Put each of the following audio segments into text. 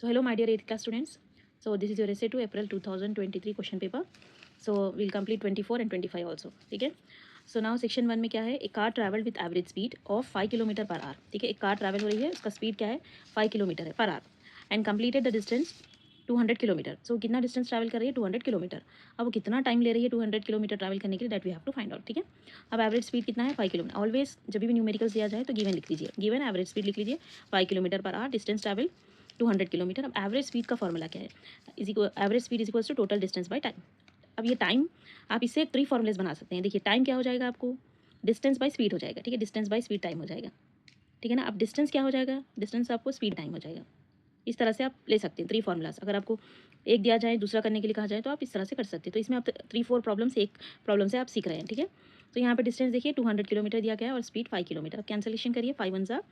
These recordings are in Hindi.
So hello my dear 8th class students. So this is your essay to April 2023 question paper. So we'll complete 24 and 25 also. ठीक है. So now section 1 में क्या है, a car traveled with average speed of 5 kilometre per our. ठीक है, एक कार ट्रैवल हो रही है, उसका स्पीड क्या है 5 किलोमीटर है per hour and completed the distance 200 kilometre. So कितना डिस्टेंस ट्रैवल कर रही है 200 किलोमीटर. अब वो कितना टाइम ले रही है 200 किलोमीटर ट्रैवल करने के लिए, that we have to find out. ठीक है, अब एवरेज स्पीड कितना है 5 किलोमीटर. ऑलवेज जब भी न्यूमेरिकल्स दिया जाए तो गिवन लिख लीजिए, गिवन एवरेज स्पीड लिख लीजिए 5 kilometre per hour, distance travel 200 kilometre. अब एवरेज स्पीड का फॉर्मूला क्या है, average speed is equals to total distance by time. अब ये टाइम आप इससे 3 फॉर्मूलेस बना सकते हैं. देखिए टाइम क्या हो जाएगा आपको, डिस्टेंस बाय स्पीड हो जाएगा. ठीक है, डिस्टेंस बाय स्पीड टाइम हो जाएगा. ठीक है ना. अब डिस्टेंस क्या हो जाएगा, डिस्टेंस आपको स्पीड टाइम हो जाएगा. इस तरह से आप ले सकते हैं 3 फॉर्मूलास. अगर आपको एक दिया जाए दूसरा करने के लिए कहा जाए तो आप इस तरह से कर सकते हैं. तो इसमें आप 3-4 प्रॉब्लम से एक प्रॉब्लम से आप सीख रहे हैं. ठीक है, तो यहाँ पर डिस्टेंस देखिए 200 किलोमीटर दिया गया है और स्पीड 5 किलोमीटर. अब कैंसलेशन करिए, 5 1 ज़ा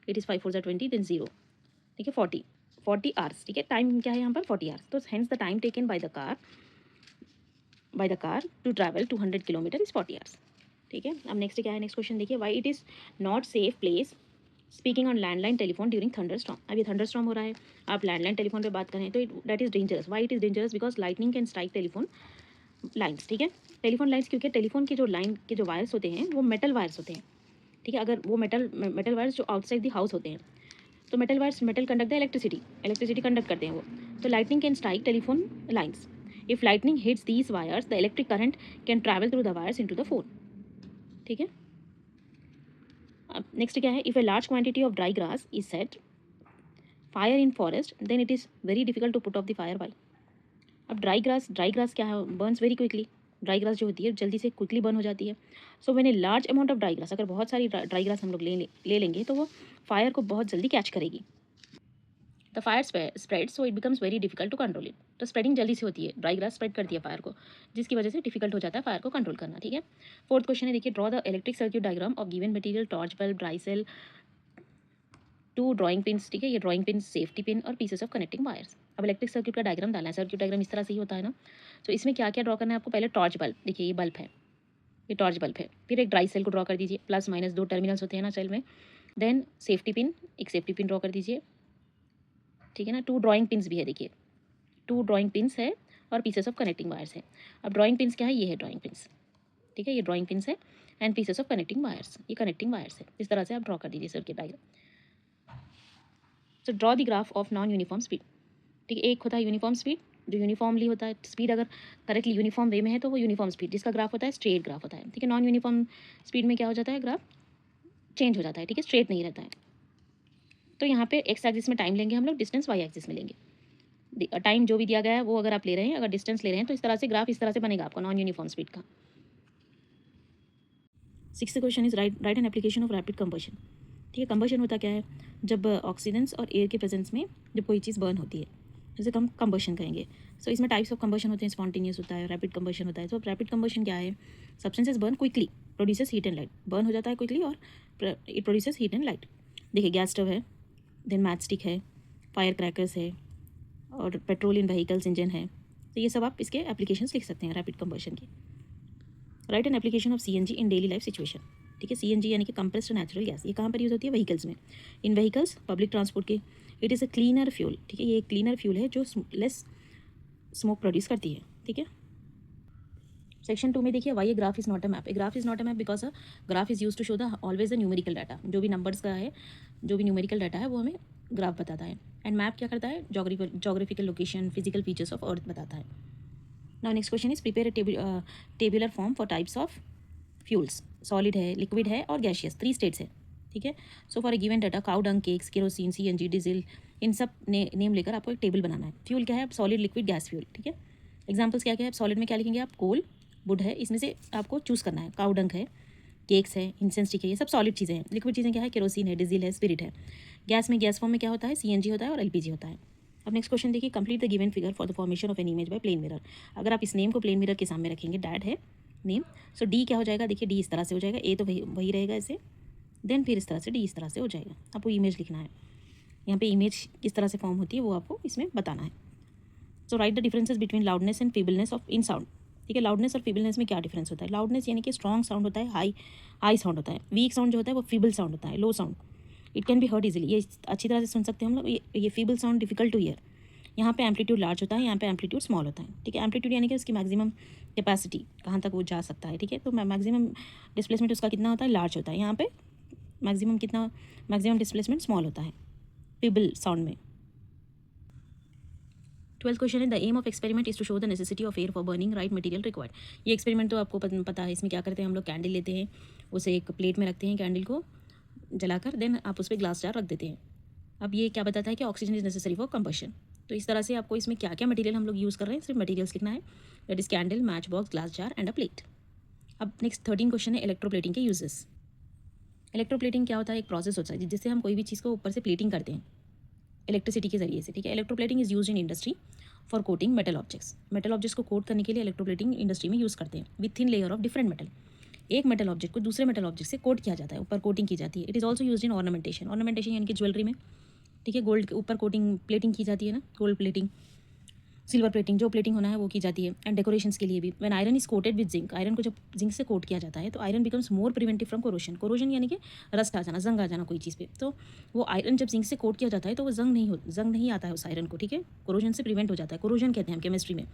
इट इज़ 5 4 ज़ा 20 देन 0. ठीक है, 40 आवर्स. ठीक है, टाइम क्या है यहाँ पर 40 आवर्स. तो hence the time taken by the car to travel 200 kilometre is 40 hours. ठीक है, अब नेक्स्ट क्या है, नेक्स्ट क्वेश्चन देखिए, why it is not safe place speaking on landline telephone during thunderstorm. अब ये थंडर स्टॉर्म हो रहा है, आप लैंडलाइन टेलीफोन पे बात करें तो that is dangerous. Y it is dangerous, because lightning can strike telephone lines. ठीक है, टेलीफोन लाइन्स, क्योंकि टेलीफोन के जो लाइन के जो वायर्स होते हैं वो मेटल वायर्स होते हैं. ठीक है, अगर वो मेटल वायर्स जो आउटसाइड द हाउस होते हैं, तो metal conduct the electricity conduct करते हैं वो. तो lightning can strike telephone lines. If lightning hits these wires the electric current can travel through the wires into the phone. ठीक है, अब नेक्स्ट क्या है, if a large quantity of dry grass is set fire in forest then it is very difficult to put off the fire. By, अब ड्राई ग्रास क्या है, Burns very quickly. Dry grass जो होती है जल्दी से क्विकली बर्न हो जाती है. So when a large amount of dry grass, अगर बहुत सारी ड्राई ग्रास हम लोग ले लेंगे तो वो फायर को बहुत जल्दी कैच करेगी. The fire spread so it becomes very difficult to control it. तो स्प्रेडिंग जल्दी से होती है, ड्राई ग्रास स्प्रेड करती है फायर को, जिसकी वजह से डिफिकल्ट हो जाता है फायर को कंट्रोल करना. ठीक है, फोर्थ क्वेश्चन है, देखिए draw the electric circuit diagram of given material torch bulb dry cell 2 drawing pins. ठीक है, ये ड्राइंग पिन, सेफ्टी पिन और पीसेस ऑफ कनेक्टिंग वायर्स. अब इलेक्ट्रिक सर्क्यूट का डायग्राम डालना है. सर्क्यूट डायग्राम इस तरह से ही होता है ना. तो इसमें क्या क्या ड्रॉ करना है आपको, पहले टॉर्च बल्ब, देखिए ये बल्ब है, ये टॉर्च बल्ब है. फिर एक ड्राई सेल को ड्रॉ कर दीजिए, प्लस माइनस 2 टर्मिनल्स होते हैं ना सेल में. देन सेफ्टी पिन, एक सेफ्टी पिन ड्रॉ कर दीजिए. ठीक है ना, 2 ड्राइंग पिन्स भी है, देखिए 2 ड्राइंग पिन्स है और पीसेस ऑफ कनेक्टिंग वायर्स है. अब ड्राइंग पिन्स क्या है, ये है ड्राइंग पिन्स. ठीक है, ये ड्राइंग पिन्स है and pieces of connecting wires, ये कनेक्टिंग वायर्स है. इस तरह से आप ड्रॉ कर दीजिए circuit diagram. So draw the graph of non uniform speed. ठीक है, एक होता है यूनिफॉर्म स्पीड, जो यूनिफॉर्मली होता है. स्पीड अगर करेक्टली यूनिफॉर्म वे में है तो वो यूनिफॉर्म स्पीड, जिसका ग्राफ होता है स्ट्रेट ग्राफ होता है. ठीक है, नॉन यूनिफॉर्म स्पीड में क्या हो जाता है, ग्राफ चेंज हो जाता है. ठीक है, स्ट्रेट नहीं रहता है. तो यहाँ पे एक्स एक्सिस में टाइम लेंगे हम लोग, डिस्टेंस वाई एक्सिस में लेंगे. टाइम जो भी दिया गया है वो अगर आप ले रहे हैं, अगर डिस्टेंस ले रहे हैं तो इस तरह से ग्राफ इस तरह से बनेगा आपको नॉन यूनिफॉर्म स्पीड का. 6th question is right an application of rapid combustion. ठीक है, कंबशन होता क्या है, जब ऑक्सीडेंस और एयर के प्रेजेंस में जब कोई चीज़ बर्न होती है, जैसे हम कंबशन कहेंगे. सो इसमें टाइप्स ऑफ कंबशन होते हैं, स्पॉन्टेनियस होता है, रैपिड कंबशन होता है. तो रैपिड कंबशन क्या है, substances burn quickly, produces heat and light. Burn हो जाता है क्विकली और it produces heat and light. देखिए गैस स्टव है, देन मैच स्टिक है, फायर क्रैकर्स है और पेट्रोल इन व्हीकल्स इंजन है. तो ये सब आप इसके एप्लीकेशंस लिख सकते हैं रैपिड कंबशन की. Right an application of CNG in daily life situation. ठीक है, सीएनजी यानी कि कंप्रेस्ड नेचुरल गैस, ये कहाँ पर यूज़ होती है, व्हीकल्स में. इन व्हीकल्स, पब्लिक ट्रांसपोर्ट के. It is a cleaner fuel. ठीक है, ये एक क्लीनर फ्यूल है जो लेस स्मोक प्रोड्यूस करती है. ठीक है, सेक्शन 2 में देखिए, why a graph is not a map. A graph is not a map because a graph is use to show the always the numerical data. जो भी नंबर्स का है, जो भी न्यूमेरिकल डाटा है वो हमें ग्राफ बताता है. एंड मैप क्या करता है, geographical location, physical features of earth बताता है. Now next question is prepare a tabular form for types of fuels. Solid है, लिक्विड है और गैशियस, 3 स्टेट्स है. ठीक है, so for a given data, cow dung, cakes, kerosene, CNG, diesel, इन सब नेम लेकर आपको एक टेबल बनाना है. फ्यूल क्या है, सॉलिड, लिक्विड, गैस फ्यूल. ठीक है, एग्जाम्पल्स क्या क्या है, सॉलिड में क्या लिखेंगे आप, कोल, वुड है, इसमें से आपको चूज़ करना है. काउ डंग है, केक्स है, इंसेंस स्टिक है, ये सब सॉलिड चीज़ें हैं. लिक्विड चीज़ें क्या है, केरोसिन है, डीजल है, स्पिरिट है. गैस में गैस फॉर्म में क्या होता है, सीएनजी होता है और एलपीजी होता है. अब नेक्स्ट क्वेश्चन देखिए, complete the given figure for the formation of an image by plane mirror. अगर आप इस नेम को प्लेन मिरर के सामने रखेंगे, डैड है नेम, सो डी क्या हो जाएगा, देखिए डी इस तरह से हो जाएगा, ए तो वही रहेगा ऐसे, देन फिर इस तरह से डी इस तरह से हो जाएगा. आपको इमेज लिखना है, यहाँ पे इमेज किस तरह से फॉर्म होती है वो आपको इसमें बताना है. So write the differences between loudness and feebleness of in sound. ठीक है, लाउडनेस और फीबलनेस में क्या डिफरेंस होता है. लाउडनेस यानी कि स्ट्रॉन्ग साउंड होता है, हाई साउंड होता है. वीक साउंड जो होता है वो फीबल साउंड होता है, low sound. It can be heard easily, ये अच्छी तरह से सुन सकते हैं हम लोग। ये feeble sound difficult two year, यहाँ पे एम्पलीट्यूड लार्ज होता है, यहाँ पे एम्पलीट्यूड स्मॉल होता है, ठीक है। एम्पलीट्यूड यानी कि उसकी मैक्सिमम कैपेसिटी कहाँ तक वो जा सकता है, ठीक है। तो मैक्सिमम डिस्प्लेसमेंट उसका कितना होता है, लार्ज होता है। यहाँ पे मैक्सिमम कितना, मैक्सिमम डिस्प्लेसमेंट स्मॉल होता है फीबल साउंड में। 12th क्वेश्चन है the aim of experiment is to show the necessity of air for burning write material required. ये एक्सपेरिमेंट तो आपको पता है, इसमें क्या करते हैं हम लोग, कैंडल लेते हैं, उसे एक प्लेट में रखते हैं, कैंडल को जलाकर, देन आप उस पर ग्लास जार रख देते हैं। अब ये क्या बताता है कि oxygen is necessary for combustion. तो इस तरह से आपको इसमें क्या क्या मटेरियल हम लोग यूज़ कर रहे हैं, सिर्फ मटेरियल्स लिखना है, that is candle, match box, glass jar and a plate. अब नेक्स्ट 13 क्वेश्चन है इलेक्ट्रोप्लेटिंग के यूजेस। इलेक्ट्रोप्लेटिंग क्या होता है, एक प्रोसेस होता है जिससे हम कोई भी चीज़ को ऊपर से प्लेटिंग करते हैं इलेक्ट्रिसिटी के जरिए से, ठीक है। Electroplating is use in industry for coating metal objects. Metal objects को कोट करने के लिए इलेक्ट्रोप्लेटिंग इंडस्ट्री में यूज़ करते हैं with thin layer of different metal. एक मेटल ऑब्जेक्ट को दूसरे मेटल ऑब्जेक्ट से कोट किया जाता है, ऊपर कोटिंग की जाती है। It is also use in ornamentation, ornamentation यानी कि ज्वेलरी में, ठीक है। गोल्ड के ऊपर कोटिंग प्लेटिंग की जाती है ना, गोल्ड प्लेटिंग, सिल्वर प्लेटिंग, जो प्लेटिंग होना है वो की जाती है। एंड डेकोरेशंस के लिए भी, when iron is coated with zinc, iron को जब जिंक से कोट किया जाता है तो iron becomes more preventive from corrosion. Corrosion यानी कि रस्ट आ जाना, जंग आ जाना कोई चीज़ पे। तो वो आयरन जब जिंक से कोट किया जाता है तो वो जंग नहीं आता है उस आयरन को, ठीक है। कोरोजन से प्रिवेंट हो जाता है, कोरोजन कहते हैं हम केमिस्ट्री में।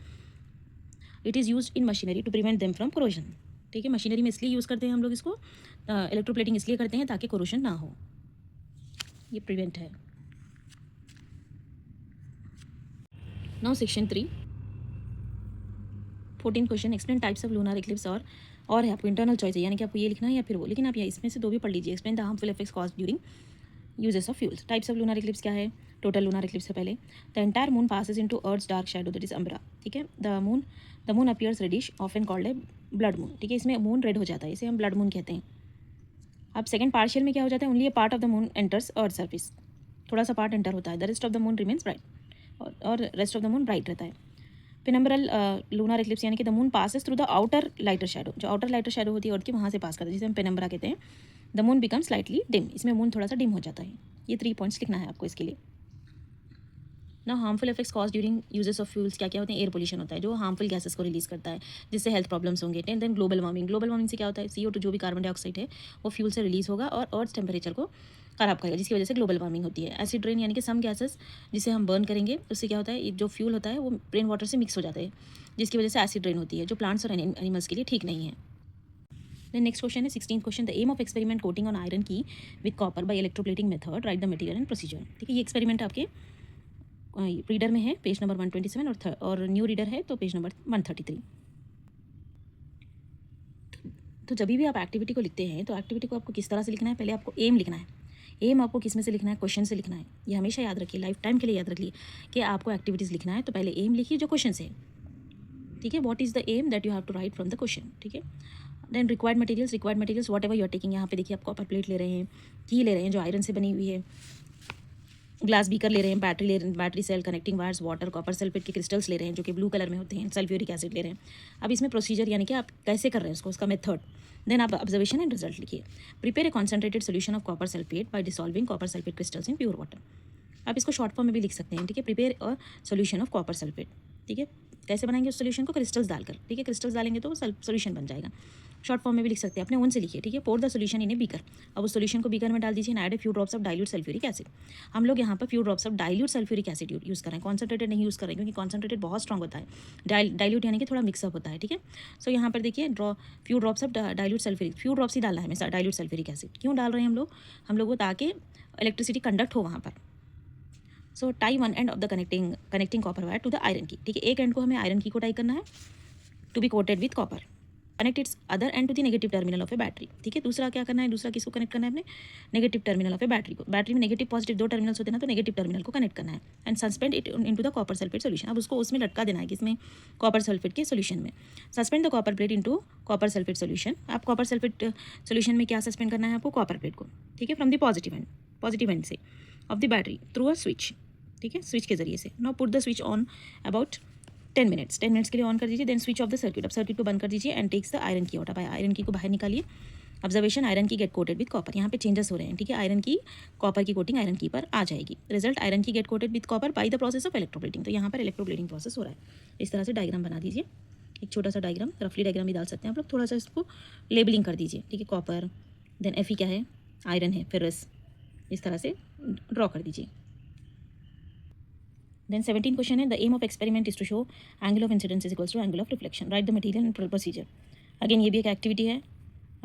It is use in machinery to prevent them from corrosion, ठीक है। मशीनरी में इसलिए यूज़ करते हैं हम लोग इसको, इलेक्ट्रोप्लेटिंग इसलिए करते हैं ताकि कोरोशन ना हो, ये प्रिवेंट है। Now section 3, 14 question, explain types of lunar Eclipse. और है आपको इंटरनल चॉइस है, यानी कि आपको ये लिखना है या फिर वो, लेकिन आप ये इसमें से दो भी पढ़ लीजिए। Explain the harmful effects caused during uses of fuels. Types of lunar eclipse क्या है, टोटल लूनर इक्लिप्स से पहले, the entire moon passes into earth's dark shadow that is umbra, ठीक है। The moon appears reddish often called a blood moon, ठीक है। इसमें मून रेड हो जाता है, इसे हम ब्लड मून कहते हैं। अब सेकंड पार्शियल में क्या हो जाता है, only a part of the moon enters earth surface, थोड़ा सा पार्ट एंटर होता है, the rest of the moon remains bright, और rest of the moon bright रहता है। पेनम्बरल लूनर इक्लिप्स यानी कि the moon passes through the outer lighter shadow, जो आउटर लाइटर शैडो होती है अर्थ की, वहाँ से पास करता है, जिसे हम पेनम्बरा कहते हैं। The moon become slightly dim, इसमें मून थोड़ा सा डिम हो जाता है। ये 3 पॉइंट्स लिखना है आपको इसके लिए। ना harmful effects cause during uses of fuels क्या क्या होते हैं, एयर पोल्यूशन होता है जो हार्मफुल गैसेस को रिलीज करता है, जिससे हेल्थ प्रॉब्लम्स होंगे। Then global warming, global warming से क्या होता है, CO2 जो भी कार्बन डाइऑक्साइड है वो फ्यूल से रिलीज होगा और अर्थ टेम्परेचर को खराब करेगा, जिसकी वजह से ग्लोबल वार्मिंग होती है। एसिड रेन यानी कि सम गैसेस जिसे हम बर्न करेंगे उससे क्या होता है, जो फ्यूल होता है वो रेन वाटर से मिक्स हो जाता है, जिसकी वजह से एसिड रेन होती है, जो प्लांट्स और एनिमल्स के लिए ठीक नहीं है। देन नेक्स्ट क्वेश्चन है 16th question, the aim of experiment coating on iron key with copper by electroplating method, write the material and procedure, ठीक है। ये एक्सपेरिमेंट आपके रीडर में है, पेज नंबर 127, और न्यू रीडर है तो पेज नंबर 133। तो जब भी आप एक्टिविटी को लिखते हैं तो एक्टिविटी को आपको किस तरह से लिखना है, पहले आपको एम लिखना है। एम आपको किस में से लिखना है, क्वेश्चन से लिखना है। ये हमेशा याद रखिए, लाइफ टाइम के लिए याद रखिए कि आपको एक्टिविटीज़ लिखना है तो पहले एम लिखिए जो क्वेश्चन से है, ठीक है। What is the aim that you have to write from the question, ठीक है। Then required materials whatever you are taking. यहाँ पे देखिए आप कॉपर प्लेट ले रहे हैं, की ले रहे हैं जो आयरन से बनी हुई है, ग्लास बीकर ले रहे हैं, बैटरी ले रहे हैं, battery cell, connecting wires, water, copper sulphate के क्रिस्टल्स ले रहे हैं जो कि ब्लू कलर में होते हैं, सल्फ्यूरिक एसिड ले रहे हैं। अब इसमें प्रोसीजर यानी कि आप कैसे कर रहे हैं उसको, उसका मेथड। देन आप ऑब्जर्वेशन एंड रिजल्ट लिखिए। Prepare a concentrated solution of copper sulphate bye dissolving copper sulphate crystals in pure water. आप इसको शॉर्ट फॉर्म में भी लिख सकते हैं, ठीक है। Prepare a solution of copper sulphate, ठीक है। कैसे बनाएंगे उस सोल्यूशन को, क्रिस्टल्स डालकर, ठीक है। क्रिस्टल्स डालेंगे तो वो सोल्यूशन बन जाएगा। शॉर्ट फॉर्म में भी लिख सकते हैं, अपने उनसे लिखिए, ठीक है। Pour the solution in a beaker, अब उस सोल्यूशन को बीकर में डाल दीजिए। Add a few drops of dilute sulphuric acid. हम लोग यहाँ पर few drops of dilute sulphuric acid use कर रहे हैं, कॉन्सेंट्रेटेड नहीं यूज़ कर रहे हैं, क्योंकि कॉन्सेंट्रेटेड बहुत स्ट्रॉन्ग होता है, डाइल्यूट यानी कि थोड़ा मिक्सअप होता है, ठीक है। सो यहाँ पर देखिए few drops of dilute sulphuric, few drops ही डालना है हमें डाइल्यूट सल्फ्यूरिक एसिड। क्यों डाल रहे हैं हम लोग वो ताकि इलेक्ट्रिसिटी कंडक्ट हो वहाँ पर। So tie one end of the connecting copper wire to the iron key, ठीक है। एक एंड को हमें आयरन की को टाई करना है to be coated with copper, connect its other end to the negative terminal of a battery, ठीक है। दूसरा क्या करना है, दूसरा किसको कनेक्ट करना है अपने negative terminal of a battery को। बैटरी में नेगेटिव पॉजिटिव 2 टर्मिनल्स होते हैं ना, तो नेगेटिव टर्मिनल को कनेक्ट करना है and suspend it into the copper sulphate solution. अब उसको उसमें लटका देना है किसमें, कॉपर सल्फेट के सोल्यूशन में। Suspend the copper plate into copper sulphate solution. आप कॉपर सल्फेट सोल्यूशन में क्या सस्पेंड करना है आपको, कॉपर प्लेट को, ठीक है, फ्रॉम द पॉजिटिव एंड से of the battery through a switch, ठीक है, स्विच के जरिए से। Now put the switch on about 10 minutes के लिए ऑन कर दीजिए। Then switch off the circuit, अब सर्किट को बंद कर दीजिए and takes the iron key out. अब आयरन की को बाहर निकालिए। Observation, iron key get coated with copper, यहाँ पे चेंजेस हो रहे हैं, ठीक है। आयरन की कॉपर की कोटिंग आयरन की पर आ जाएगी। Result, iron key get coated with copper by the process of electroplating. तो यहाँ पर इलेक्ट्रोप्लेटिंग प्रोसेस हो रहा है। इस तरह से डायग्राम बना दीजिए, एक छोटा सा डायग्राम, रफली डायग्राम भी डाल सकते हैं आप लोग। थोड़ा सा इसको लेबलिंग कर दीजिए, ठीक है। कॉपर, देन Fe क्या है, आयरन है, फेरस, इस तरह से ड्रॉ कर दीजिए। देन 17 क्वेश्चन है, the aim of experiment is to show angle of incidence is equals to angle of reflection, write the material and procedure. Again ये भी एक एक्टिविटी है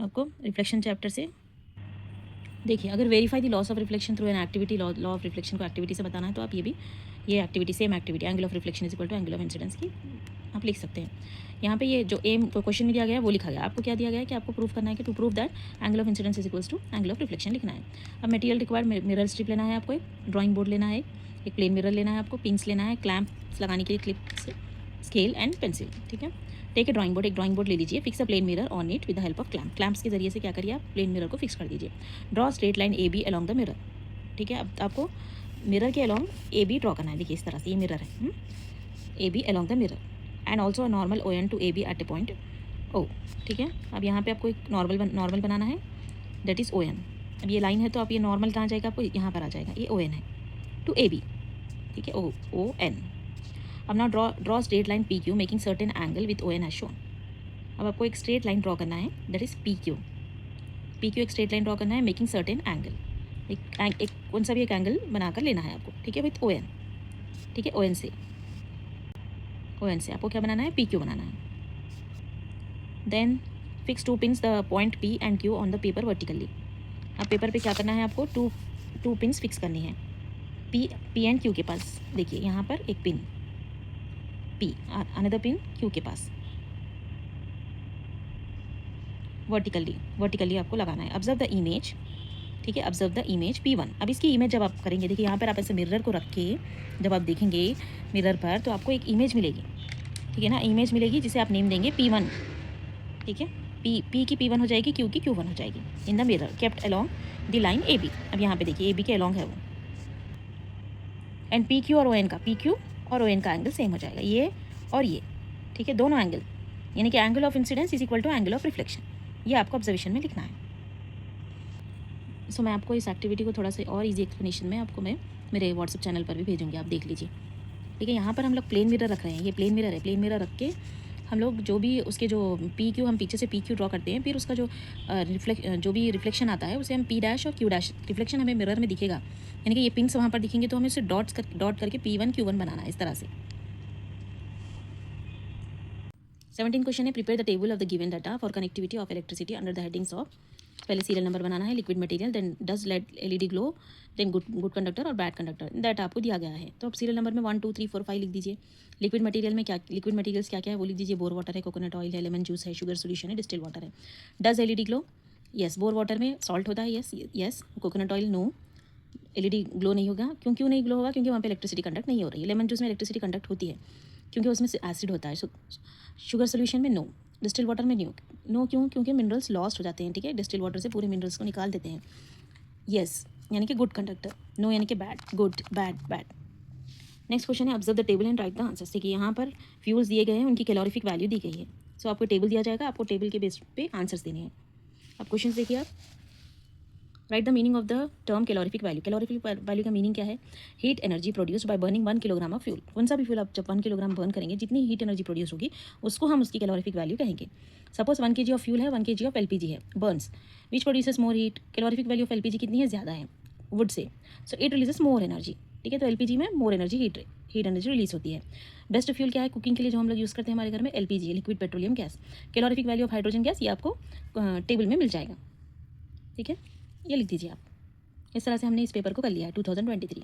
आपको रिफ्लेक्शन चैप्टर से। देखिए, अगर verify the laws of reflection through an activity, law of reflection को एक्टिविटी से बताना है तो आप ये activity, same activity angle of reflection is equal to angle of incidence की आप लिख सकते हैं। यहाँ पे ये जो एम क्वेश्चन में दिया गया है वो लिखा गया, आपको क्या दिया गया है कि आपको प्रूफ करना है कि to prove that angle of incidence is equals to angle of reflection लिखना है। अब मटेरियल रिक्वायर्ड, मिरर स्ट्रिप लेना है आपको, एक ड्राइंग बोर्ड लेना है, एक प्लेन मिरर लेना है आपको, पिंस लेना है, क्लैंप्स लगाने के लिए क्लिप्स, स्केल एंड पेंसिल। ठीक है, टेक ए ड्राइंग बोर्ड, एक ड्राइंग बोर्ड ले लीजिए, fix a plane mirror on it with the help of clamps के जरिए से क्या करिए आप प्लेन मिरर को फिक्स कर दीजिए। Draw straight line A B along the mirror. ठीक है, अब आपको मिरर के अलॉन्ग ए बी ड्रॉ करना है। देखिए इस तरह से ये मिरर है, A B along the mirror and also a normal O N to A B at a point O. ठीक है, अब यहाँ पे आपको एक नॉर्मल बनाना है, दैट इज़ ओ एन। अब ये लाइन है तो आप ये नॉर्मल कहाँ जाएगा, आपको यहाँ पर आ जाएगा, ये ओ एन है टू ए बी। ठीक है, ओ एन। अब ना draw straight line P Q making certain angle with O N as shown. अब आपको एक स्ट्रेट लाइन ड्रॉ करना है, दैट इज़ पी क्यू एक स्ट्रेट लाइन ड्रॉ करना है मेकिंग सर्टेन एंगल, एक कौन सा भी एक एंगल बनाकर लेना है आपको। ठीक है, विथ ओ एन। ठीक है, ओ एन से आपको क्या बनाना है, पी क्यू बनाना है। Then fix two pins the point P and Q on the paper vertically. अब पेपर पे क्या करना है आपको, टू पिन्स फिक्स करनी है पी एंड क्यू के पास। देखिए यहाँ पर एक pin P, another pin Q के पास, वर्टिकली आपको लगाना है। Observe the image. ठीक है, ऑब्जर्व द इमेज P1। अब इसकी इमेज जब आप करेंगे, देखिए यहाँ पर आप ऐसे मिरर को रख के जब आप देखेंगे मिरर पर तो आपको एक इमेज मिलेगी। ठीक है ना, इमेज मिलेगी जिसे आप नेम देंगे P1। ठीक है, पी की P1 हो जाएगी, क्यू की Q1 हो जाएगी in the mirror kept along the line AB। अब यहाँ पे देखिए AB के अलॉन्ग है वो, एंड PQ और ON का, PQ और ON का एंगल सेम हो जाएगा, ये और ये। ठीक है, दोनों एंगल, यानी कि angle of incidence is equal to angle of reflection, ये आपको ऑब्जर्वेशन में लिखना है। सो मैं आपको इस एक्टिविटी को थोड़ा सा और इजी एक्सप्लेनेशन में आपको मैं मेरे व्हाट्सएप चैनल पर भी भेजूँगी, आप देख लीजिए। ठीक है, यहाँ पर हम लोग प्लेन मिरर रख रहे हैं, ये प्लेन मिरर है, प्लेन मिरर रख के हम लोग जो भी उसके जो पी क्यू, हम पीछे से पी क्यू ड्रॉ करते हैं, फिर उसका जो जो भी रिफ्लेक्शन आता है उसे हम पी डैश और क्यू डैश, रिफ्लेक्शन हमें मिरर में दिखेगा, यानी कि ये पिंस वहाँ पर दिखेंगे तो हमें उसे डॉट करके P1 Q1 बनाना है इस तरह से। 17 क्वेश्चन है, prepare the table of the given data for connectivity of electricity under the headings of, पहले सीरियल नंबर बनाना है, liquid material, then does LED LED glow, then good conductor और बैड कंडक्टर, दैट आपको दिया गया है। तो अब सीरियल नंबर में 1 2 3 4 5 लिख दीजिए। लिक्विड मटेरियल में क्या, लिक्विड मटेरियल्स क्या क्या है वो लिख दीजिए, बोर वाटर है, कोकोनट ऑयल है, लेमन जूस है, शुगर सोल्यूशन है, डिस्टिल वाटर है। Does LED glow, yes. Bore water में सॉल्ट होता है, yes. Coconut oil no, LED glow नहीं होगा। क्यों नहीं ग्लो होगा, क्योंकि वहाँ पे इलेक्ट्रिसिटी कंडक्ट नहीं हो रही है। लेमन जूस में इलेक्ट्रिसिटी कंडक्ट होती है क्योंकि उसमें एसिड होता है। शुगर सोल्यूशन में नो, डिस्टिल वाटर में नो क्यों, क्योंकि मिनरल्स लॉस्ट हो जाते हैं। ठीक है, डिस्टिल वाटर से पूरे मिनरल्स को निकाल देते हैं। यस यानी कि गुड कंडक्टर, नो यानी कि bad, good bad bad. Next question है, observe the table and write the answers. देखिए यहाँ पर फ्यूल्स दिए गए हैं, उनकी कैलोरीफिक वैल्यू दी गई है। सो आपको टेबल दिया जाएगा, आपको टेबल के बेस पे आंसर्स देने हैं। अब क्वेश्चन देखिए आप, right the meaning of the term calorific value. Calorific value का मीनिंग क्या है, heat energy produced by burning 1 kilogram of fuel. कौन सा भी फ्यूल आप जब 1 किलोग्राम बर्न करेंगे, जितनी हीट एनर्जी प्रोड्यूस होगी उसको हम उसकी कैलोरीफिक वैल्यू कहेंगे। सपोज 1 kg ऑफ फ्यूल है, 1 kg ऑफ LPG है, Burns, which produces more heat, calorific value of LPG कितनी है, ज़्यादा है would say, so it releases more energy. ठीक है, तो LPG में more energy, heat energy release होती है। बेस्ट फ्यूल क्या है कुकिंग के लिए जो हम लोग यूज़ करते हैं हमारे घर में, LPG, liquid petroleum gas. Calorific value of hydrogen gas, ये आपको टेबल में मिल जाएगा। ठीक है, ये लिख दीजिए आप। इस तरह से हमने इस पेपर को कर लिया है 2023।